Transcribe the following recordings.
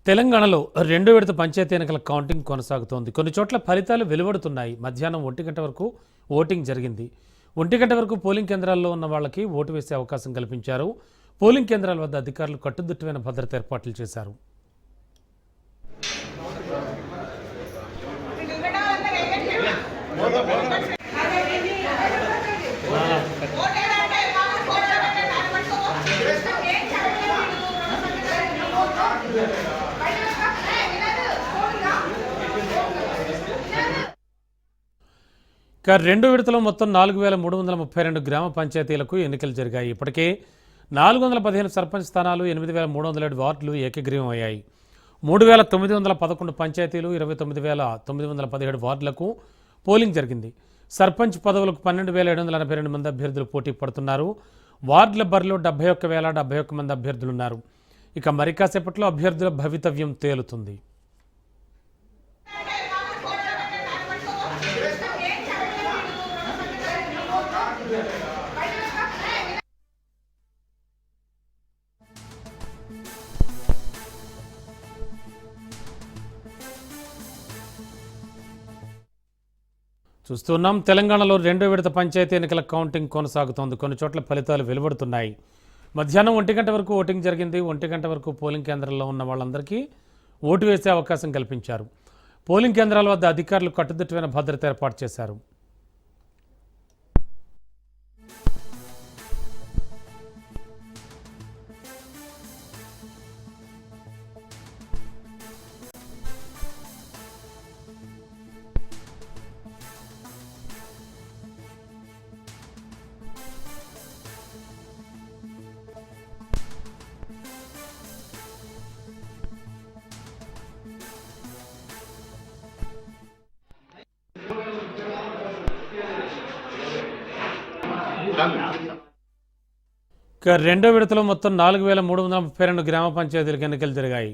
తెలంగాణలో రెండో విడత పంచాయతీ ఎన్నికల కౌంటింగ్ కొనసాగుతోంది. కొన్ని చోట్ల ఫలితాలు వెలువడుతున్నాయి. మధ్యాహ్నం 1 గంట వరకు ఓటింగ్ జరిగింది. 1 గంట వరకు పోలింగ్ కేంద్రాల్లో ఉన్న వాళ్ళకి ఓటు వేసే అవకాశం కల్పించారు. పోలింగ్ కేంద్రాల వద్ద అధికారులు కట్టుదిట్టమైన భద్రత ఏర్పాట్లు చేశారు. ఇక రెండో విడతలో మొత్తం 4332 గ్రామ పంచాయతీలకు ఎన్నికలు జరిగాయి. ఇప్పటికే 415 సర్పంచ్ స్థానాలు, 8307 వార్డులు ఏకగ్రీవం అయ్యాయి. 3911 పంచాయతీలు, 29917 వార్డులకు పోలింగ్ జరిగింది. సర్పంచ్ పదవులకు 12782 మంది అభ్యర్థులు పోటీ పడుతున్నారు. వార్డుల బరిలో 71071 మంది అభ్యర్థులున్నారు. ఇక మరి కాసేపట్లో అభ్యర్థుల భవితవ్యం తేలుతుంది. చూస్తున్నాం, తెలంగాణలో రెండో విడత పంచాయతీ ఎన్నికల కౌంటింగ్ కొనసాగుతోంది. కొన్ని చోట్ల ఫలితాలు వెలువడుతున్నాయి. మధ్యాహ్నం 1 గంట వరకు ఓటింగ్ జరిగింది. 1 గంట వరకు పోలింగ్ కేంద్రాల్లో ఉన్న వాళ్ళందరికీ ఓటు వేసే అవకాశం కల్పించారు. పోలింగ్ కేంద్రాల వద్ద అధికారులు కట్టుదిట్టమైన భద్రత ఏర్పాటు చేశారు. రెండో విడతలో మొత్తం 4332 గ్రామ పంచాయతీలకు ఎన్నికలు జరిగాయి.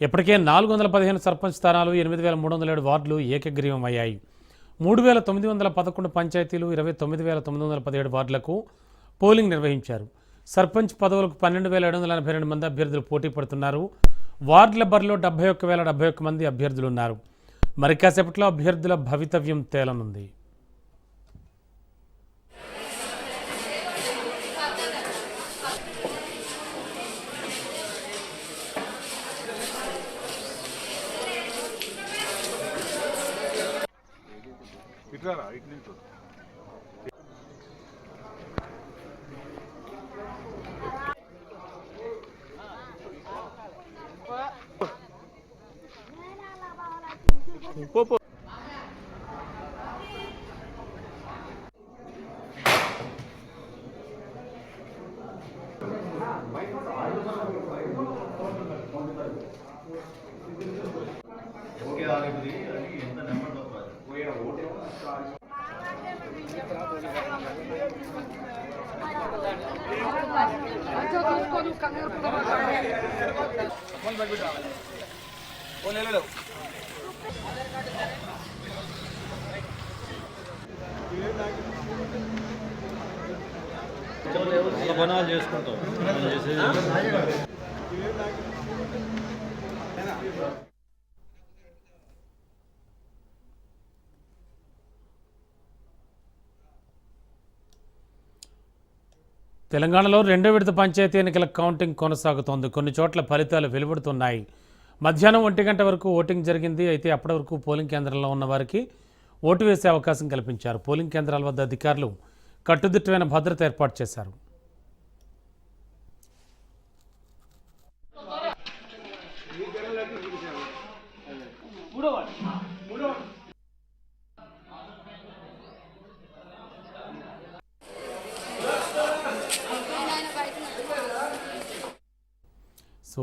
ఇప్పటికే 415 సర్పంచ్ స్థానాలు, 8307 వార్డులు ఏకగ్రీవం అయ్యాయి. 3911 పంచాయతీలు, 29917 వార్డులకు పోలింగ్ నిర్వహించారు. సర్పంచ్ పదవులకు 12782 మంది అభ్యర్థులు పోటీ పడుతున్నారు. వార్డుల బరిలో 71071 మంది అభ్యర్థులున్నారు. మరి కాసేపట్లో అభ్యర్థుల భవితవ్యం తేలనుంది. బనాలు చేసుకుంటాం. తెలంగాణలో రెండో విడత పంచాయతీ ఎన్నికల కౌంటింగ్ కొనసాగుతోంది. కొన్ని చోట్ల ఫలితాలు వెలువడుతున్నాయి. మధ్యాహ్నం 1 గంట వరకు ఓటింగ్ జరిగింది. అయితే అప్పటి వరకు పోలింగ్ కేంద్రంలో ఉన్న వారికి ఓటు వేసే అవకాశం కల్పించారు. పోలింగ్ కేంద్రాల వద్ద అధికారులు కట్టుదిట్టమైన భద్రత ఏర్పాటు చేశారు.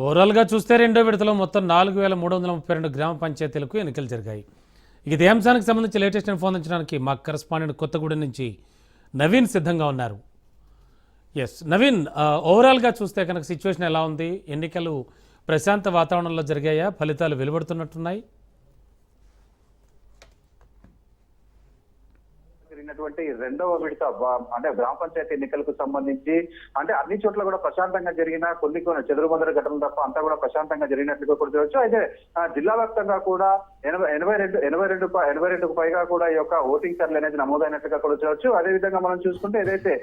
ఓవరాల్గా చూస్తే రెండో విడతలో మొత్తం 4332 గ్రామ పంచాయతీలకు ఎన్నికలు జరిగాయి. ఇదే అంశానికి సంబంధించి లేటెస్ట్ ఇన్ఫో అందించడానికి మా కరెస్పాండెంట్ కొత్తగూడెం నుంచి నవీన్ సిద్ధంగా ఉన్నారు. ఎస్ నవీన్, ఓవరాల్గా చూస్తే కనుక సిచ్యువేషన్ ఎలా ఉంది? ఎన్నికలు ప్రశాంత వాతావరణంలో జరిగాయా? ఫలితాలు వెలువడుతున్నట్టున్నాయి? జరిగినటువంటి రెండవ విడత అంటే గ్రామ పంచాయతీ ఎన్నికలకు సంబంధించి అంటే అన్ని చోట్ల కూడా ప్రశాంతంగా జరిగిన కొన్ని చెదురుమదురు ఘటనలు తప్ప అంతా కూడా ప్రశాంతంగా జరిగినట్లుగా కూడా చూడవచ్చు. అయితే జిల్లా వ్యాప్తంగా కూడా 82కు పైగా కూడా ఈ యొక్క ఓటింగ్ సర్లు అనేది నమోదైనట్టుగా కూడా చూడవచ్చు. అదేవిధంగా మనం చూసుకుంటే ఏదైతే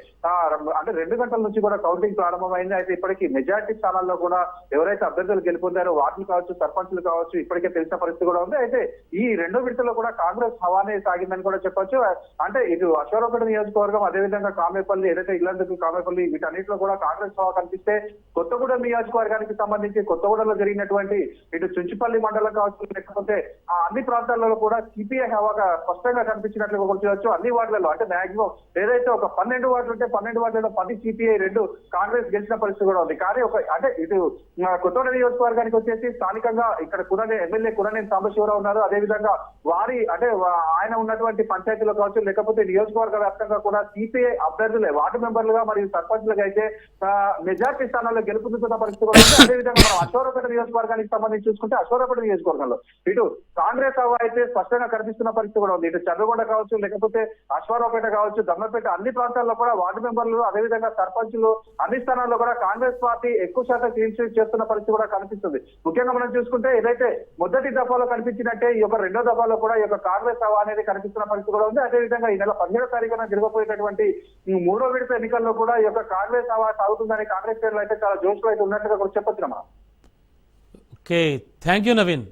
అంటే 2 గంటల నుంచి కూడా కౌంటింగ్ ప్రారంభమైంది. అయితే ఇప్పటికీ మెజార్టీ స్థానాల్లో కూడా ఎవరైతే అభ్యర్థులు గెలుపొందారో వార్డులు కావచ్చు, సర్పంచులు కావచ్చు, ఇప్పటికే తెలిసిన పరిస్థితి కూడా ఉంది. అయితే ఈ రెండో విడతలో కూడా కాంగ్రెస్ హవానే సాగిందని కూడా చెప్పొచ్చు. అంటే ఇటు అశ్వరావుపేట నియోజకవర్గం, అదేవిధంగా కామేపల్లి, ఏదైతే ఇల్లందుకు కామేపల్లి, వీటన్నిటిలో కూడా కాంగ్రెస్ హవా కనిపిస్తే కొత్తగూడెం నియోజకవర్గానికి సంబంధించి కొత్తగూడెంలో జరిగినటువంటి ఇటు చుంచుపల్లి మండలం కావచ్చు, లేకపోతే అన్ని ప్రాంతాలలో కూడా సిపిఐ హవాగా స్పష్టంగా కనిపించినట్లుగా కూడా చూడవచ్చు. అన్ని వార్డులలో అంటే మాక్సిమం ఏదైతే ఒక 12 వార్డులు ఉంటే 12 వార్డులలో 10 సిపిఐ, 2 కాంగ్రెస్ గెలిచిన పరిస్థితి కూడా ఉంది. కానీ అంటే ఇటు కొత్తగూడెం నియోజకవర్గానికి వచ్చేసి స్థానికంగా ఇక్కడ ఎమ్మెల్యే కురనేని సాంబశివరావు ఉన్నారు. అదేవిధంగా వారి అంటే ఆయన ఉన్నటువంటి పంచాయతీలో కావచ్చు, లేకపోతే నియోజకవర్గ వ్యాప్తంగా కూడా సిపిఐ అభ్యర్థులే వార్డు మెంబర్లుగా మరియు సర్పంచ్లుగా అయితే మెజార్టీ స్థానాల్లో గెలుపొందుతున్న పరిస్థితి కూడా ఉంది. అదేవిధంగా మనం అశ్వరావుపేట నియోజకవర్గానికి సంబంధించి చూసుకుంటే అశ్వరావుపేట నియోజకవర్గంలో ఇటు కాంగ్రెస్ హవా అయితే స్పష్టంగా కనిపిస్తున్న పరిస్థితి కూడా ఉంది. ఇటు చంద్రగొండ కావచ్చు, లేకపోతే అశ్వారావుపేట కావచ్చు, దమ్మపేట అన్ని ప్రాంతాల్లో కూడా వార్డు మెంబర్లు, అదేవిధంగా సర్పంచులు అన్ని స్థానాల్లో కూడా కాంగ్రెస్ పార్టీ ఎక్కువ శాతం క్లీన్ స్వీప్ చేస్తున్న పరిస్థితి కూడా కనిపిస్తుంది. ముఖ్యంగా మనం చూసుకుంటే ఏదైతే మొదటి దఫాలో కనిపించినట్టే ఈ యొక్క రెండో దఫాలో కూడా ఈ యొక్క కాంగ్రెస్ హవా అనేది కనిపిస్తున్న పరిస్థితి కూడా ఉంది. అదేవిధంగా ఈ నెల 17వ తారీఖున జరగబోయేటటువంటి ఈ మూడో విడత ఎన్నికల్లో కూడా ఈ యొక్క కాంగ్రెస్ హవా సాగుతుందని కాంగ్రెస్ శ్రేణులు అయితే చాలా జోష్లో అయితే ఉన్నట్టుగా కూడా చెప్పొచ్చు. Okay, thank you Naveen.